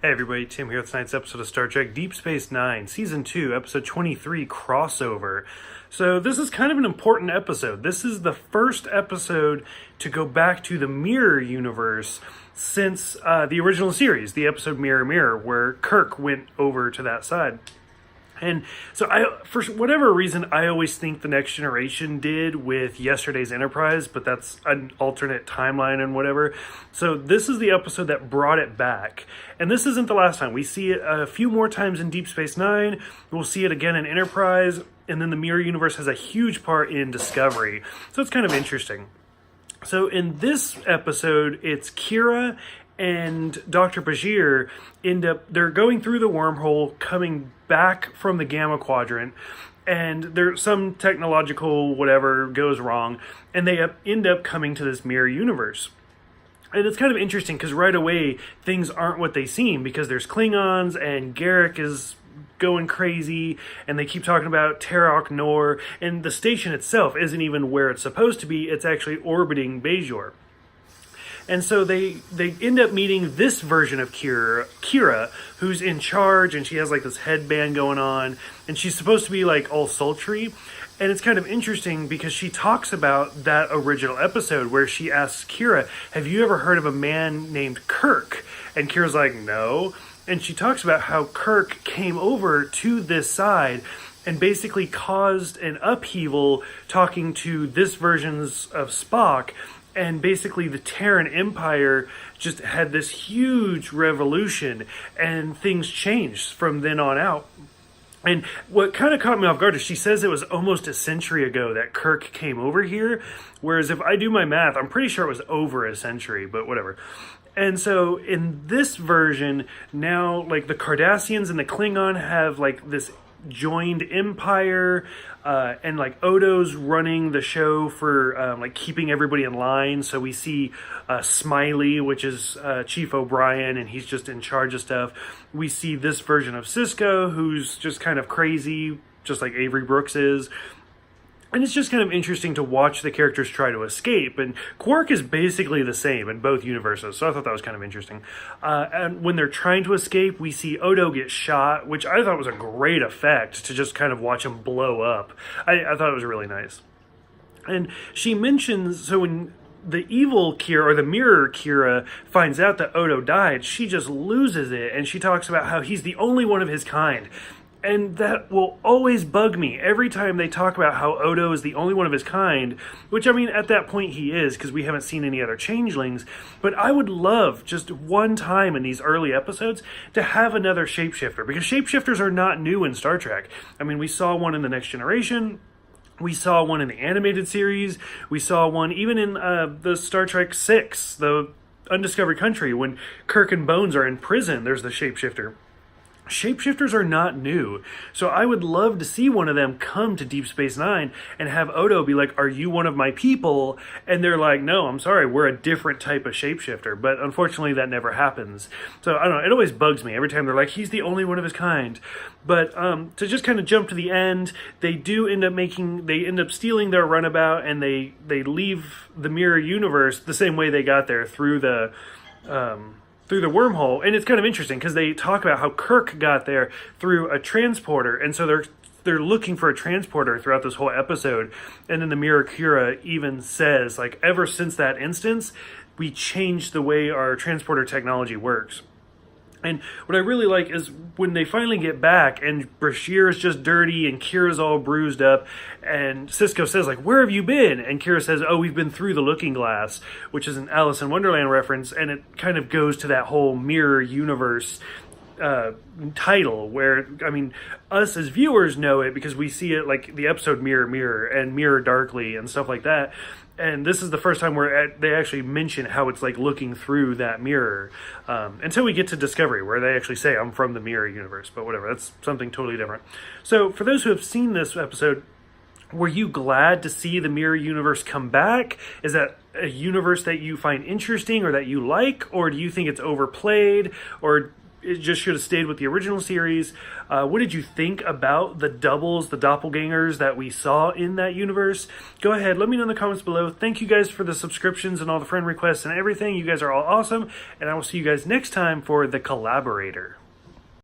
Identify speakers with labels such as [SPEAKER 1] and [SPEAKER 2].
[SPEAKER 1] Hey everybody, Tim here with tonight's episode of Star Trek Deep Space Nine, Season 2, Episode 23, Crossover. So this is kind of an important episode. This is the first episode to go back to the Mirror Universe since the original series, the episode Mirror Mirror, where Kirk went over to that side. And so for whatever reason, I always think the Next Generation did with yesterday's Enterprise, but that's an alternate timeline and whatever. So this is the episode that brought it back. And this isn't the last time. We see it a few more times in Deep Space Nine. We'll see it again in Enterprise. And then the Mirror Universe has a huge part in Discovery. So it's kind of interesting. So in this episode, it's Kira and Dr. Bashir they're going through the wormhole, coming back from the Gamma Quadrant, and there's some technological whatever goes wrong, and they end up coming to this mirror universe. And it's kind of interesting because right away things aren't what they seem, because there's Klingons and Garrick is going crazy, and they keep talking about Terok Nor, and the station itself isn't even where it's supposed to be. It's actually orbiting Bajor. And so they end up meeting this version of Kira, who's in charge, and she has like this headband going on, and she's supposed to be like all sultry. And it's kind of interesting because she talks about that original episode where she asks Kira, have you ever heard of a man named Kirk? And Kira's like, no. And she talks about how Kirk came over to this side and basically caused an upheaval talking to this versions of Spock. And basically the Terran Empire just had this huge revolution, and things changed from then on out. And what kind of caught me off guard is she says it was almost a century ago that Kirk came over here, whereas if I do my math, I'm pretty sure it was over a century, but whatever. And so in this version, now like the Cardassians and the Klingon have like this joined empire, and like Odo's running the show for like keeping everybody in line. So we see Smiley, which is Chief O'Brien, and he's just in charge of stuff. We see this version of Cisco, who's just kind of crazy, just like Avery Brooks is. And it's just kind of interesting to watch the characters try to escape. And Quark is basically the same in both universes, so I thought that was kind of interesting. And when they're trying to escape, we see Odo get shot, which I thought was a great effect to just kind of watch him blow up. I thought it was really nice. And she mentions, so when the evil Kira, or the mirror Kira, finds out that Odo died, she just loses it, and she talks about how he's the only one of his kind. And that will always bug me every time they talk about how Odo is the only one of his kind, which, I mean, at that point he is, because we haven't seen any other changelings. But I would love, just one time in these early episodes, to have another shapeshifter, because shapeshifters are not new in Star Trek. I mean, we saw one in The Next Generation. We saw one in the animated series. We saw one even in the Star Trek 6, the Undiscovered Country, when Kirk and Bones are in prison, there's the shapeshifter. Shapeshifters are not new, so I would love to see one of them come to Deep Space Nine and have Odo be like, are you one of my people? And they're like, no, I'm sorry, we're a different type of shapeshifter. But unfortunately that never happens. So I don't know, it always bugs me every time they're like, he's the only one of his kind. But to just kind of jump to the end, they end up stealing their runabout, and they leave the mirror universe the same way they got there, through the wormhole. And it's kind of interesting because they talk about how Kirk got there through a transporter, and so they're looking for a transporter throughout this whole episode. And then the mirror Kira even says, like, ever since that instance, we changed the way our transporter technology works. And what I really like is when they finally get back and Bashir is just dirty and Kira's all bruised up, and Cisco says, like, where have you been? And Kira says, oh, we've been through the Looking Glass, which is an Alice in Wonderland reference, and it kind of goes to that whole mirror universe title, where, I mean, us as viewers know it because we see it like the episode Mirror Mirror and Mirror Darkly and stuff like that. And this is the first time where they actually mention how it's like looking through that mirror, until we get to Discovery, where they actually say, I'm from the mirror universe. But whatever, that's something totally different. So for those who have seen this episode, were you glad to see the mirror universe come back? Is that a universe that you find interesting or that you like? Or do you think it's overplayed? Or it just should have stayed with the original series. What did you think about the doubles, the doppelgangers that we saw in that universe? Go ahead, let me know in the comments below. Thank you guys for the subscriptions and all the friend requests and everything. You guys are all awesome, and I will see you guys next time for The Collaborator.